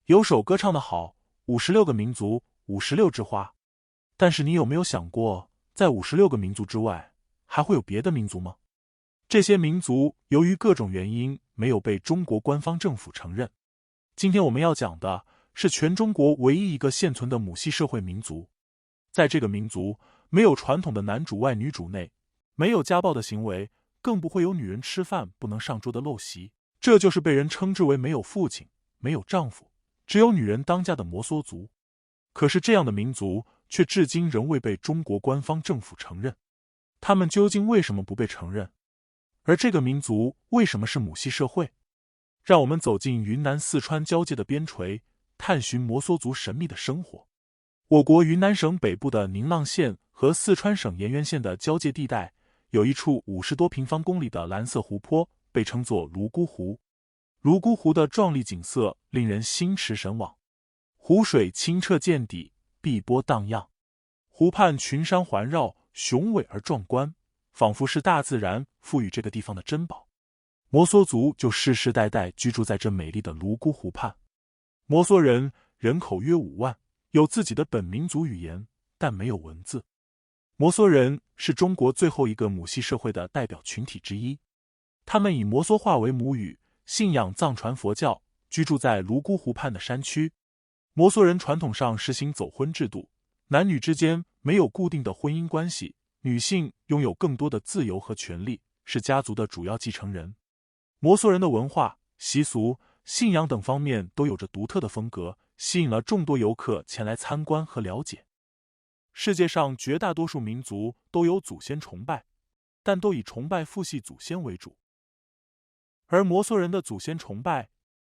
有首歌唱得好，56个民族，56枝花。但是你有没有想过，在56个民族之外，还会有别的民族吗？这些民族由于各种原因没有被中国官方政府承认。今天我们要讲的是全中国唯一一个现存的母系社会民族。在这个民族，没有传统的男主外女主内，没有家暴的行为，更不会有女人吃饭不能上桌的陋习。这就是被人称之为没有父亲，没有丈夫，只有女人当家的摩梭族。可是这样的民族却至今仍未被中国官方政府承认。他们究竟为什么不被承认？而这个民族为什么是母系社会？让我们走进云南四川交界的边陲，探寻摩梭族神秘的生活。我国云南省北部的宁蒗县和四川省盐源县的交界地带，有一处50多平方公里的蓝色湖泊，被称作泸沽湖。泸沽湖的壮丽景色令人心驰神往，湖水清澈见底，碧波荡漾，湖畔群山环绕，雄伟而壮观，仿佛是大自然赋予这个地方的珍宝。摩梭族就世世代代居住在这美丽的泸沽湖畔。摩梭人人口约5万，有自己的本民族语言，但没有文字。摩梭人是中国最后一个母系社会的代表群体之一，他们以摩梭话为母语，信仰藏传佛教，居住在泸沽湖畔的山区。摩梭人传统上实行走婚制度，男女之间没有固定的婚姻关系，女性拥有更多的自由和权利，是家族的主要继承人。摩梭人的文化、习俗、信仰等方面都有着独特的风格，吸引了众多游客前来参观和了解。世界上绝大多数民族都有祖先崇拜，但都以崇拜父系祖先为主。而摩梭人的祖先崇拜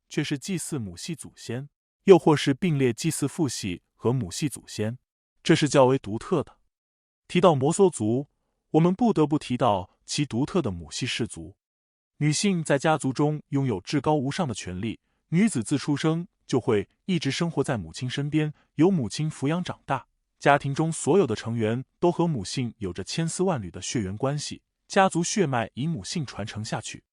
却是祭祀母系祖先，又或是并列祭祀父系和母系祖先，这是较为独特的。提到摩梭族，我们不得不提到其独特的母系氏族。女性在家族中拥有至高无上的权利，女子自出生就会一直生活在母亲身边，由母亲抚养长大。家庭中所有的成员都和母性有着千丝万缕的血缘关系，家族血脉以母性传承下去。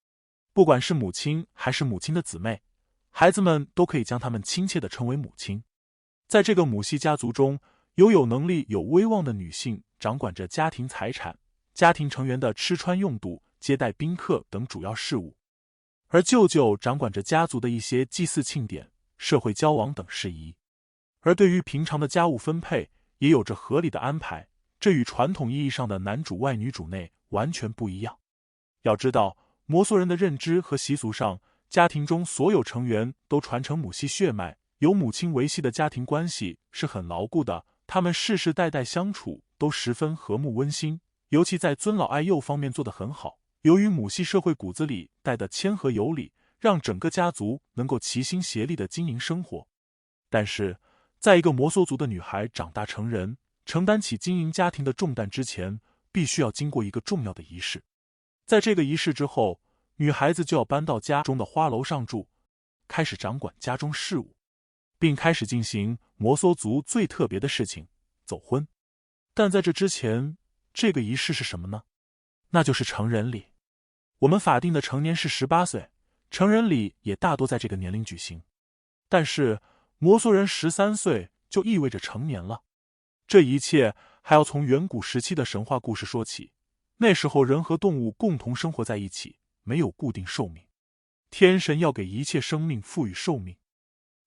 不管是母亲还是母亲的姊妹，孩子们都可以将他们亲切地称为母亲。在这个母系家族中，有能力有威望的女性掌管着家庭财产、家庭成员的吃穿用度、接待宾客等主要事务，而舅舅掌管着家族的一些祭祀庆典、社会交往等事宜。而对于平常的家务分配，也有着合理的安排，这与传统意义上的男主外女主内完全不一样。要知道，摩梭人的认知和习俗上，家庭中所有成员都传承母系血脉，由母亲维系的家庭关系是很牢固的，他们世世代代相处都十分和睦温馨，尤其在尊老爱幼方面做得很好。由于母系社会骨子里带的谦和有礼，让整个家族能够齐心协力地经营生活。但是，在一个摩梭族的女孩长大成人，承担起经营家庭的重担之前，必须要经过一个重要的仪式。在这个仪式之后，女孩子就要搬到家中的花楼上住，开始掌管家中事务，并开始进行摩梭族最特别的事情——走婚。但在这之前，这个仪式是什么呢？那就是成人礼。我们法定的成年是18岁，成人礼也大多在这个年龄举行。但是摩梭人13岁就意味着成年了。这一切还要从远古时期的神话故事说起。那时候人和动物共同生活在一起，没有固定寿命。天神要给一切生命赋予寿命，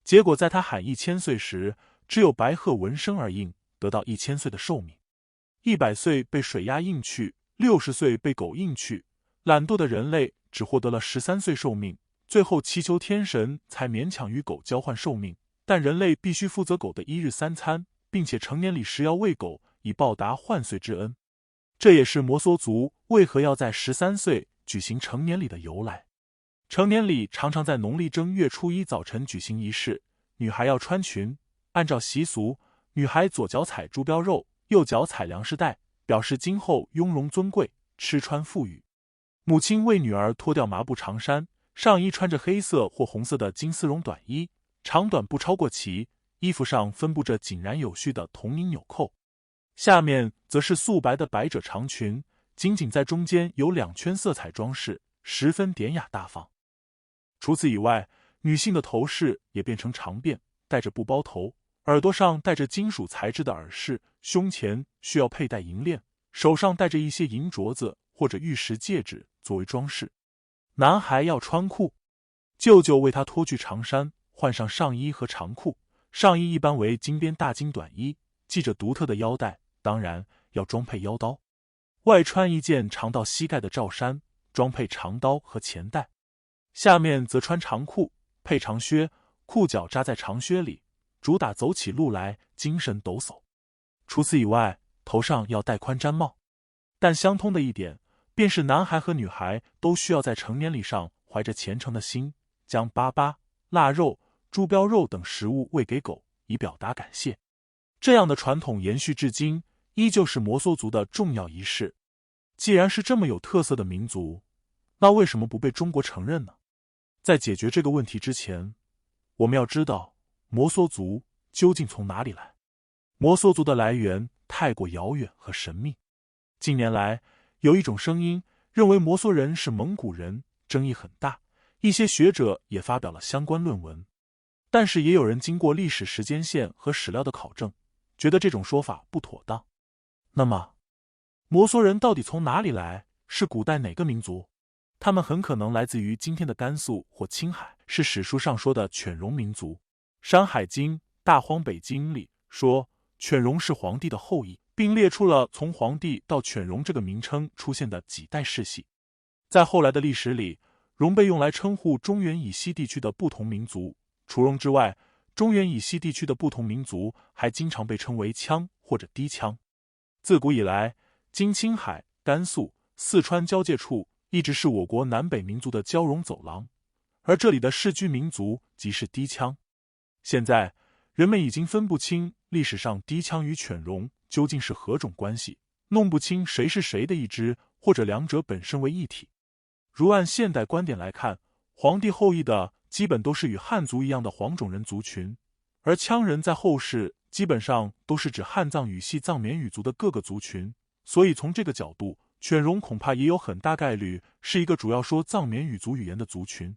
结果在他喊1000岁时，只有白鹤闻声而应，得到1000岁的寿命。100岁被水鸭应去，60岁被狗应去，懒惰的人类只获得了13岁寿命，最后祈求天神才勉强与狗交换寿命，但人类必须负责狗的1日3餐，并且成年礼时要喂狗，以报答换岁之恩。这也是摩梭族为何要在13岁举行成年礼的由来。成年礼常常在农历正月初1早晨举行仪式，女孩要穿裙，按照习俗，女孩左脚踩猪膘肉，右脚踩粮食袋，表示今后雍容尊贵，吃穿富裕。母亲为女儿脱掉麻布长衫，上衣穿着黑色或红色的金丝绒短衣，长短不超过齐，衣服上分布着井然有序的铜银纽扣。下面则是素白的百褶长裙，仅仅在中间有2圈色彩装饰，十分典雅大方。除此以外，女性的头饰也变成长辫，戴着布包头，耳朵上戴着金属材质的耳饰，胸前需要佩戴银链，手上戴着一些银镯子或者玉石戒指作为装饰。男孩要穿裤，舅舅为他脱去长衫，换上上衣和长裤，上衣一般为金边大金短衣，系着独特的腰带，当然要装配腰刀。外穿一件长到膝盖的罩衫，装配长刀和钱袋。下面则穿长裤，配长靴，裤脚扎在长靴里，主打走起路来精神抖擞。除此以外，头上要戴宽毡帽。但相通的一点，便是男孩和女孩都需要在成年礼上怀着虔诚的心，将粑粑、腊肉、猪膘肉等食物喂给狗，以表达感谢。这样的传统延续至今，依旧是摩梭族的重要仪式。既然是这么有特色的民族，那为什么不被中国承认呢？在解决这个问题之前，我们要知道摩梭族究竟从哪里来。摩梭族的来源太过遥远和神秘。近年来，有一种声音认为摩梭人是蒙古人，争议很大，一些学者也发表了相关论文。但是也有人经过历史时间线和史料的考证，觉得这种说法不妥当。那么，摩梭人到底从哪里来？是古代哪个民族？他们很可能来自于今天的甘肃或青海，是史书上说的犬戎民族。《山海经·大荒北经》里说，犬戎是黄帝的后裔，并列出了从黄帝到犬戎这个名称出现的几代世系。在后来的历史里，戎被用来称呼中原以西地区的不同民族。除戎之外，中原以西地区的不同民族还经常被称为羌或者氐羌。自古以来，今青海、甘肃、四川交界处一直是我国南北民族的交融走廊，而这里的世居民族即是氐羌。现在，人们已经分不清历史上氐羌与犬戎究竟是何种关系，弄不清谁是谁的一支，或者两者本身为一体。如按现代观点来看，黄帝后裔的基本都是与汉族一样的黄种人族群，而羌人在后世基本上都是指汉藏语系藏缅语族的各个族群，所以从这个角度，犬戎恐怕也有很大概率是一个主要说藏缅语族语言的族群。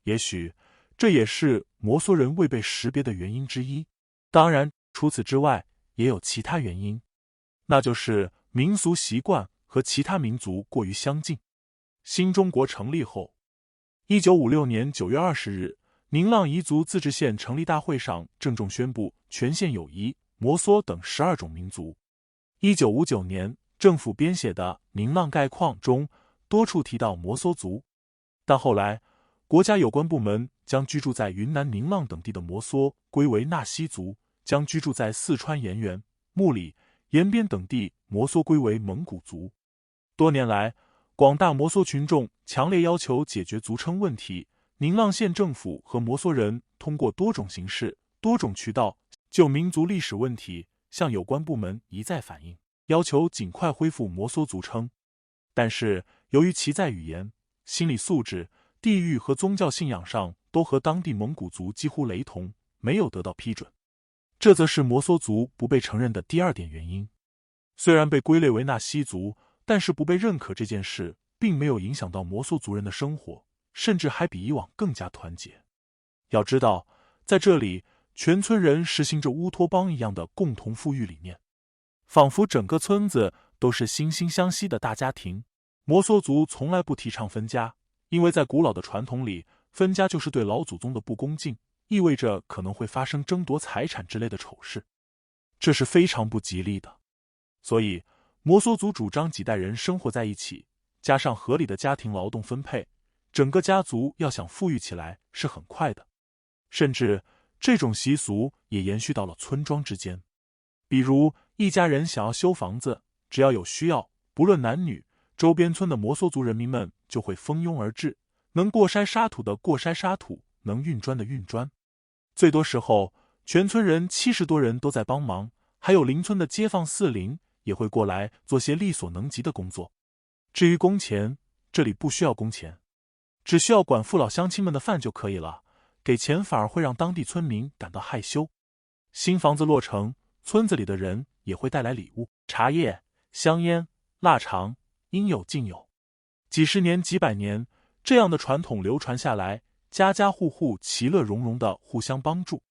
也许这也是摩梭人未被识别的原因之一。当然，除此之外也有其他原因，那就是民俗习惯和其他民族过于相近。新中国成立后，1956年9月20日，宁浪彝族自治县成立大会上郑重宣布全县有彝、摩梭等12种民族。1959年，政府编写的《宁浪概况》中多处提到摩梭族，但后来国家有关部门将居住在云南宁浪等地的摩梭归为纳西族，将居住在四川盐源、木里、延边等地摩梭归为蒙古族。多年来，广大摩梭群众强烈要求解决族称问题，宁浪县政府和摩梭人通过多种形式、多种渠道就民族历史问题向有关部门一再反映，要求尽快恢复摩梭族称。但是由于其在语言、心理素质、地域和宗教信仰上都和当地蒙古族几乎雷同，没有得到批准。这则是摩梭族不被承认的第二点原因。虽然被归类为纳西族，但是不被认可这件事并没有影响到摩梭族人的生活，甚至还比以往更加团结。要知道，在这里，全村人实行着乌托邦一样的共同富裕理念，仿佛整个村子都是惺惺相惜的大家庭。摩梭族从来不提倡分家，因为在古老的传统里，分家就是对老祖宗的不恭敬，意味着可能会发生争夺财产之类的丑事，这是非常不吉利的。所以摩梭族主张几代人生活在一起，加上合理的家庭劳动分配，整个家族要想富裕起来是很快的。甚至这种习俗也延续到了村庄之间。比如一家人想要修房子，只要有需要，不论男女，周边村的摩梭族人民们就会蜂拥而至，能过筛沙土的过筛沙土，能运砖的运砖。最多时候，全村人70多人都在帮忙，还有邻村的街坊四邻也会过来做些力所能及的工作。至于工钱，这里不需要工钱，只需要管父老乡亲们的饭就可以了，给钱反而会让当地村民感到害羞。新房子落成，村子里的人也会带来礼物，茶叶、香烟、腊肠，应有尽有。几十年几百年，这样的传统流传下来，家家户户其乐融融的互相帮助。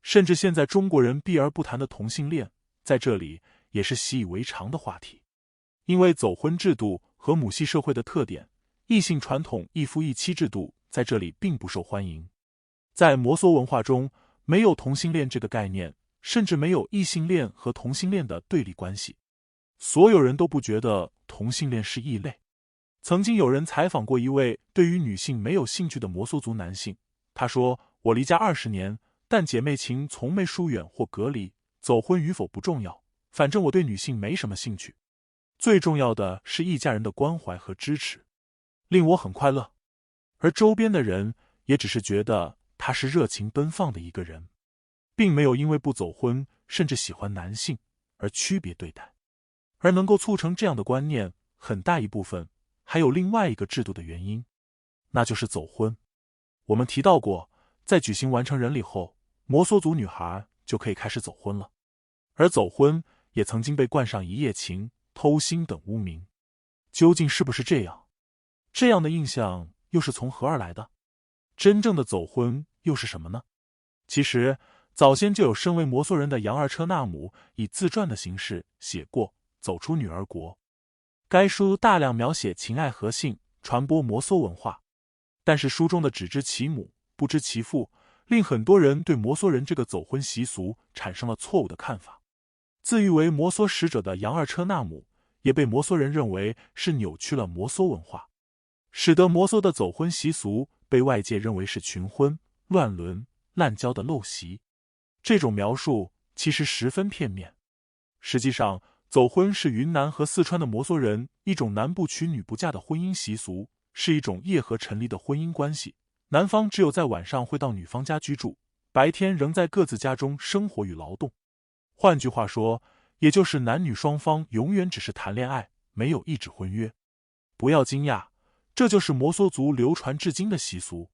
甚至现在中国人避而不谈的同性恋，在这里也是习以为常的话题。因为走婚制度和母系社会的特点，异性传统一夫一妻制度在这里并不受欢迎。在摩梭文化中，没有同性恋这个概念，甚至没有异性恋和同性恋的对立关系。所有人都不觉得同性恋是异类。曾经有人采访过一位对于女性没有兴趣的摩梭族男性，他说：“我离家20年，但姐妹情从没疏远或隔离，走婚与否不重要，反正我对女性没什么兴趣。最重要的是一家人的关怀和支持，令我很快乐。”而周边的人也只是觉得他是热情奔放的一个人，并没有因为不走婚甚至喜欢男性而区别对待。而能够促成这样的观念，很大一部分还有另外一个制度的原因，那就是走婚。我们提到过，在举行完成人礼后，摩梭族女孩就可以开始走婚了。而走婚也曾经被冠上一夜情、偷腥等污名。究竟是不是这样？这样的印象又是从何而来的？真正的走婚又是什么呢？其实早先就有身为摩梭人的杨二车纳姆以自传的形式写过《走出女儿国》。该书大量描写情爱和性，传播摩梭文化。但是书中的只知其母，不知其父，令很多人对摩梭人这个走婚习俗产生了错误的看法。自誉为摩梭使者的杨二车纳姆，也被摩梭人认为是扭曲了摩梭文化，使得摩梭的走婚习俗被外界认为是群婚、乱伦、滥交的陋习。这种描述其实十分片面。实际上，走婚是云南和四川的摩梭人一种男不娶女不嫁的婚姻习俗，是一种夜合成立的婚姻关系。男方只有在晚上会到女方家居住，白天仍在各自家中生活与劳动。换句话说，也就是男女双方永远只是谈恋爱，没有一纸婚约。不要惊讶，这就是摩梭族流传至今的习俗。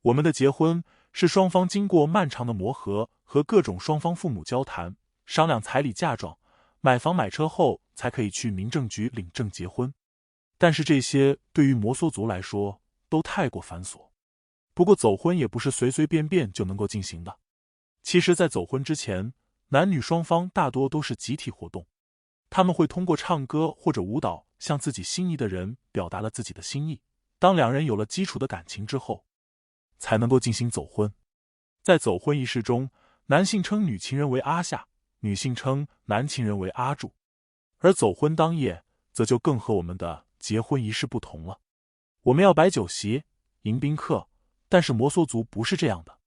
我们的结婚是双方经过漫长的磨合和各种双方父母交谈，商量彩礼嫁妆，买房买车后才可以去民政局领证结婚。但是这些对于摩梭族来说都太过繁琐。不过走婚也不是随随便便就能够进行的。其实在走婚之前，男女双方大多都是集体活动，他们会通过唱歌或者舞蹈向自己心仪的人表达了自己的心意。当两人有了基础的感情之后，才能够进行走婚。在走婚仪式中，男性称女情人为阿夏，女性称男情人为阿柱。而走婚当夜，则就更和我们的结婚仪式不同了。我们要摆酒席，迎宾客，但是摩梭族不是这样的。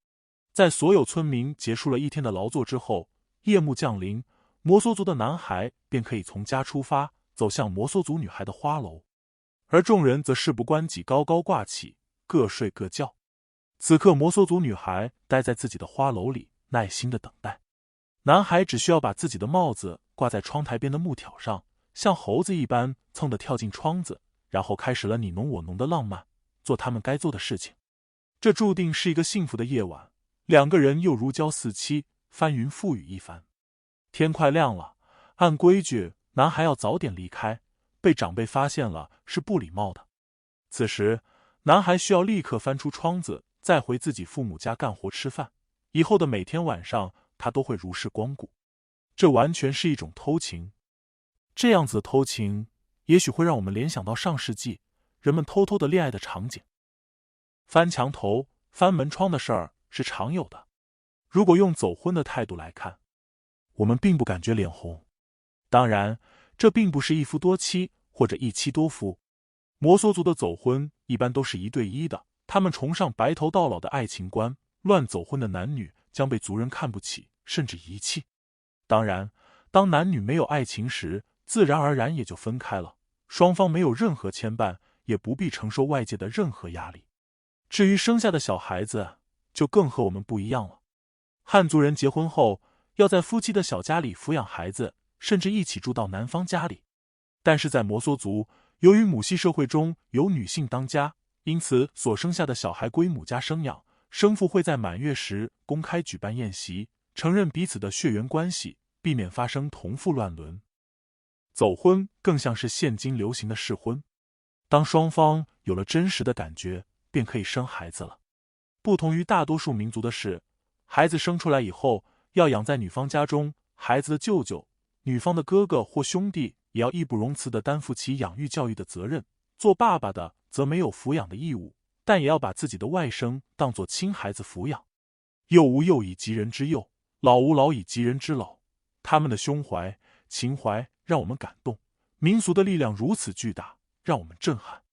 在所有村民结束了一天的劳作之后，夜幕降临，摩梭族的男孩便可以从家出发，走向摩梭族女孩的花楼。而众人则事不关己，高高挂起，各睡各觉。此刻摩梭族女孩待在自己的花楼里，耐心的等待。男孩只需要把自己的帽子挂在窗台边的木条上，像猴子一般蹭地跳进窗子，然后开始了你侬我侬的浪漫，做他们该做的事情。这注定是一个幸福的夜晚，两个人又如胶似漆，翻云覆雨一番。天快亮了，按规矩男孩要早点离开，被长辈发现了是不礼貌的。此时男孩需要立刻翻出窗子，再回自己父母家干活吃饭。以后的每天晚上他都会如是光顾。这完全是一种偷情。这样子的偷情也许会让我们联想到上世纪人们偷偷的恋爱的场景。翻墙头、翻门窗的事儿是常有的。如果用走婚的态度来看，我们并不感觉脸红。当然，这并不是一夫多妻或者一妻多夫。摩梭族的走婚一般都是1对1的，他们崇尚白头到老的爱情观，乱走婚的男女将被族人看不起，甚至遗弃。当然，当男女没有爱情时，自然而然也就分开了，双方没有任何牵绊，也不必承受外界的任何压力。至于生下的小孩子，就更和我们不一样了。汉族人结婚后，要在夫妻的小家里抚养孩子，甚至一起住到男方家里。但是在摩梭族，由于母系社会中有女性当家，因此所生下的小孩归母家生养，生父会在满月时公开举办宴席，承认彼此的血缘关系，避免发生同父乱伦。走婚更像是现今流行的试婚，当双方有了真实的感觉，便可以生孩子了。不同于大多数民族的是，孩子生出来以后要养在女方家中，孩子的舅舅、女方的哥哥或兄弟也要义不容辞地担负起养育教育的责任。做爸爸的则没有抚养的义务，但也要把自己的外甥当作亲孩子抚养。幼吾幼以及人之幼，老吾老以及人之老。他们的胸怀、情怀让我们感动，民俗的力量如此巨大，让我们震撼。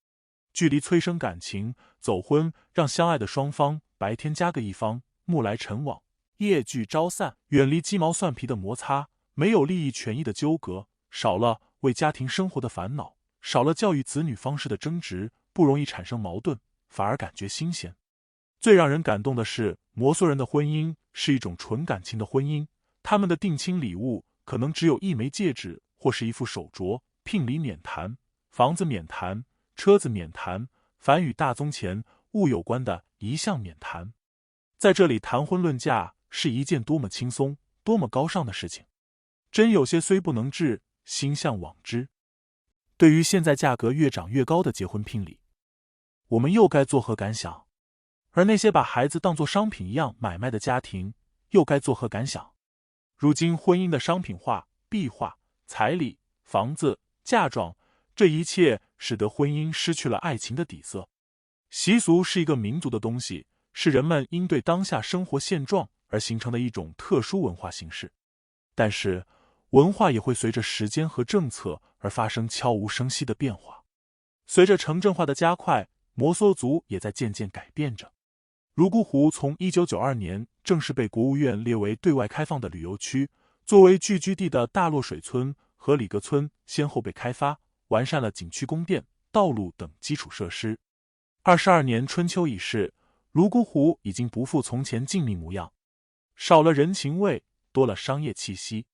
距离催生感情，走婚让相爱的双方白天加个一方，暮来尘网，夜聚朝散，远离鸡毛蒜皮的摩擦，没有利益权益的纠葛，少了为家庭生活的烦恼，少了教育子女方式的争执，不容易产生矛盾，反而感觉新鲜。最让人感动的是，摩梭人的婚姻是一种纯感情的婚姻，他们的定亲礼物可能只有一枚戒指或是一副手镯，聘礼免谈，房子免谈，车子免谈，凡与大宗钱物有关的一项免谈。在这里谈婚论嫁是一件多么轻松、多么高尚的事情，真有些虽不能至，心向往之。对于现在价格越涨越高的结婚聘礼，我们又该作何感想？而那些把孩子当作商品一样买卖的家庭，又该作何感想？如今婚姻的商品化、币化、彩礼、房子、嫁妆，这一切使得婚姻失去了爱情的底色。习俗是一个民族的东西，是人们因对当下生活现状而形成的一种特殊文化形式。但是，文化也会随着时间和政策而发生悄无声息的变化。随着城镇化的加快，摩梭族也在渐渐改变着。泸沽湖从1992年正式被国务院列为对外开放的旅游区，作为聚居地的大洛水村和里格村先后被开发，完善了景区宫殿、道路等基础设施。22年春秋已逝，泸沽湖已经不复从前静谧模样，少了人情味，多了商业气息。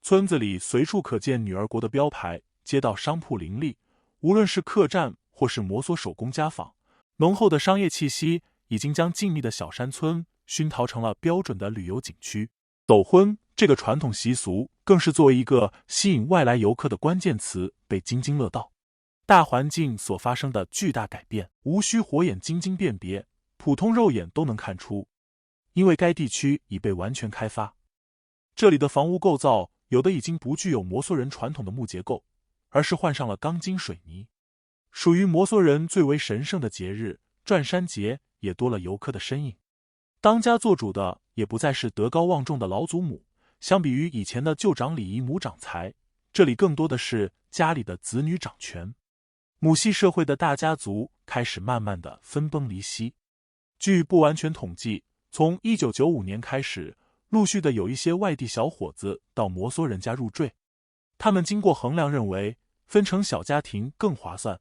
村子里随处可见女儿国的标牌，街道商铺林立，无论是客栈或是摩梭手工家纺，浓厚的商业气息已经将静谧的小山村熏陶成了标准的旅游景区。走婚这个传统习俗更是作为一个吸引外来游客的关键词被津津乐道。大环境所发生的巨大改变，无需火眼金睛辨别，普通肉眼都能看出。因为该地区已被完全开发，这里的房屋构造有的已经不具有摩梭人传统的木结构，而是换上了钢筋水泥。属于摩梭人最为神圣的节日转山节也多了游客的身影。当家做主的也不再是德高望重的老祖母，相比于以前的舅长礼仪母长财，这里更多的是家里的子女掌权。母系社会的大家族开始慢慢的分崩离析。据不完全统计，从1995年开始，陆续的有一些外地小伙子到摩梭人家入赘，他们经过衡量认为分成小家庭更划算，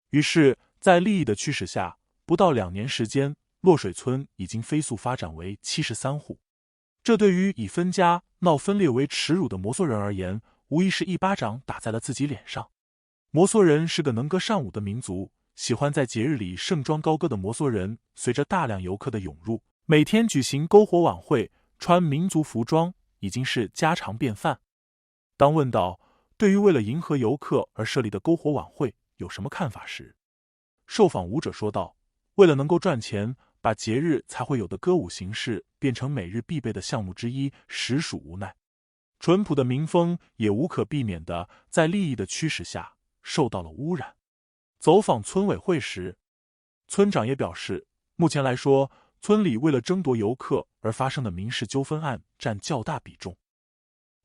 于是在利益的驱使下，不到2年时间，洛水村已经飞速发展为73户。这对于以分家闹分裂为耻辱的摩梭人而言，无疑是一巴掌打在了自己脸上。摩梭人是个能歌善舞的民族，喜欢在节日里盛装高歌的摩梭人，随着大量游客的涌入，每天举行篝火晚会，穿民族服装已经是家常便饭。当问到对于为了迎合游客而设立的篝火晚会有什么看法时，受访舞者说道：为了能够赚钱，把节日才会有的歌舞形式变成每日必备的项目之一，实属无奈。淳朴的民风也无可避免的在利益的驱使下受到了污染。走访村委会时，村长也表示，目前来说，村里为了争夺游客而发生的民事纠纷案占较大比重。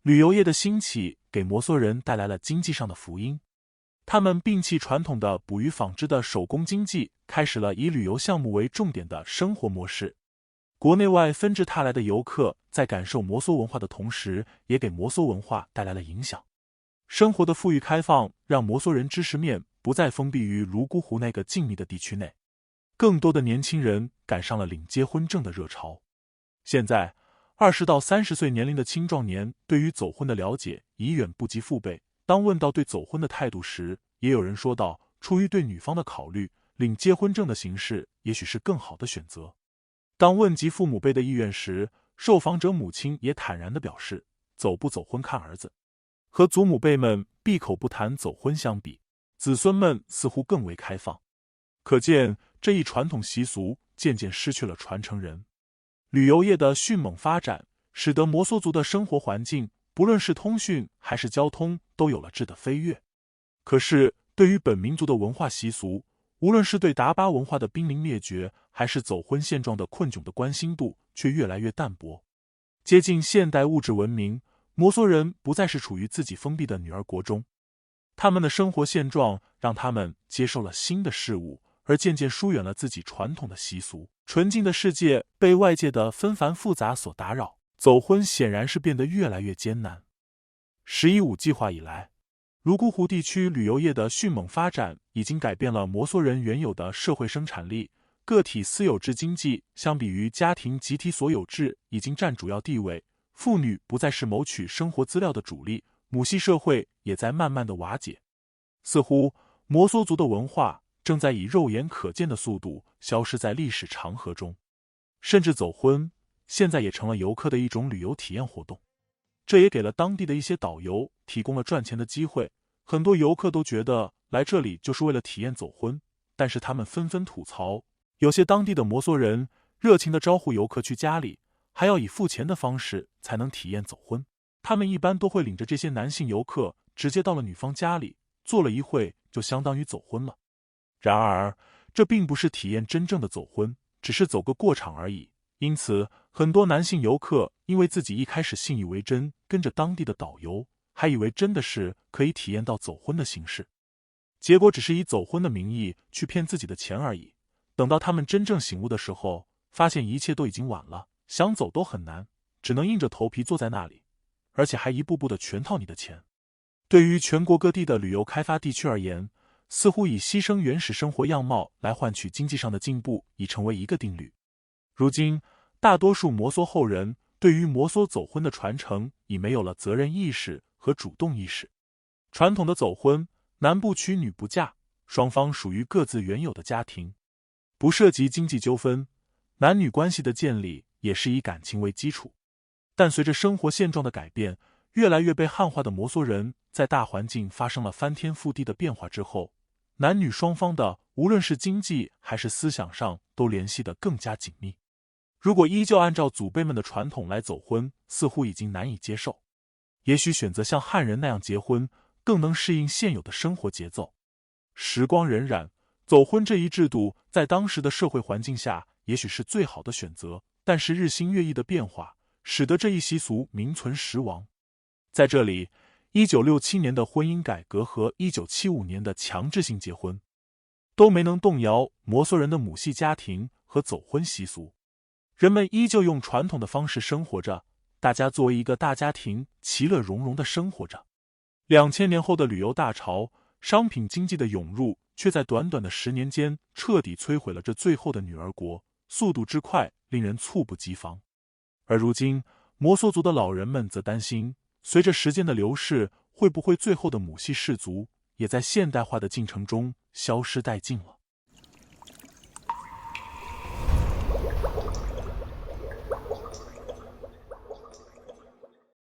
旅游业的兴起给摩梭人带来了经济上的福音，他们摒弃传统的捕鱼纺织的手工经济，开始了以旅游项目为重点的生活模式。国内外纷至沓来的游客在感受摩梭文化的同时，也给摩梭文化带来了影响。生活的富裕开放让摩梭人知识面不再封闭于泸沽湖那个静谧的地区内，更多的年轻人赶上了领结婚证的热潮。现在20到30岁年龄的青壮年对于走婚的了解已远不及父辈，当问到对走婚的态度时，也有人说道，出于对女方的考虑，领结婚证的形式也许是更好的选择。当问及父母辈的意愿时，受访者母亲也坦然地表示，走不走婚看儿子。和祖母辈们闭口不谈走婚相比，子孙们似乎更为开放。可见这一传统习俗渐渐失去了传承人。旅游业的迅猛发展，使得摩梭族的生活环境，不论是通讯还是交通，都有了质的飞跃。可是，对于本民族的文化习俗，无论是对达巴文化的濒临灭绝，还是走婚现状的困窘的关心度，却越来越淡薄。接近现代物质文明，摩梭人不再是处于自己封闭的女儿国中，他们的生活现状让他们接受了新的事物，而渐渐疏远了自己传统的习俗。纯净的世界被外界的纷繁复杂所打扰，走婚显然是变得越来越艰难。“1015”计划以来，泸沽湖地区旅游业的迅猛发展已经改变了摩梭人原有的社会生产力，个体私有制经济相比于家庭集体所有制已经占主要地位，妇女不再是谋取生活资料的主力，母系社会也在慢慢的瓦解。似乎摩梭族的文化正在以肉眼可见的速度消失在历史长河中，甚至走婚现在也成了游客的一种旅游体验活动。这也给了当地的一些导游提供了赚钱的机会，很多游客都觉得来这里就是为了体验走婚，但是他们纷纷吐槽，有些当地的摩梭人热情地招呼游客去家里，还要以付钱的方式才能体验走婚。他们一般都会领着这些男性游客直接到了女方家里，坐了一会就相当于走婚了。然而，这并不是体验真正的走婚，只是走个过场而已。因此，很多男性游客因为自己一开始信以为真，跟着当地的导游，还以为真的是可以体验到走婚的形式，结果只是以走婚的名义去骗自己的钱而已。等到他们真正醒悟的时候，发现一切都已经晚了，想走都很难，只能硬着头皮坐在那里，而且还一步步的全套你的钱。对于全国各地的旅游开发地区而言，似乎以牺牲原始生活样貌来换取经济上的进步已成为一个定律。如今，大多数摩梭后人对于摩梭走婚的传承已没有了责任意识和主动意识。传统的走婚，男不娶女不嫁，双方属于各自原有的家庭，不涉及经济纠纷，男女关系的建立也是以感情为基础。但随着生活现状的改变，越来越被汉化的摩梭人在大环境发生了翻天覆地的变化之后，男女双方的无论是经济还是思想上都联系得更加紧密。如果依旧按照祖辈们的传统来走婚，似乎已经难以接受。也许选择像汉人那样结婚，更能适应现有的生活节奏。时光荏苒，走婚这一制度在当时的社会环境下也许是最好的选择，但是日新月异的变化使得这一习俗名存实亡。在这里，1967年的婚姻改革和1975年的强制性结婚都没能动摇摩梭人的母系家庭和走婚习俗。人们依旧用传统的方式生活着，大家作为一个大家庭，其乐融融地生活着。2000年后的旅游大潮，商品经济的涌入，却在短短的10年间彻底摧毁了这最后的女儿国，速度之快，令人猝不及防。而如今，摩梭族的老人们则担心，随着时间的流逝，会不会最后的母系氏族也在现代化的进程中消失殆尽了。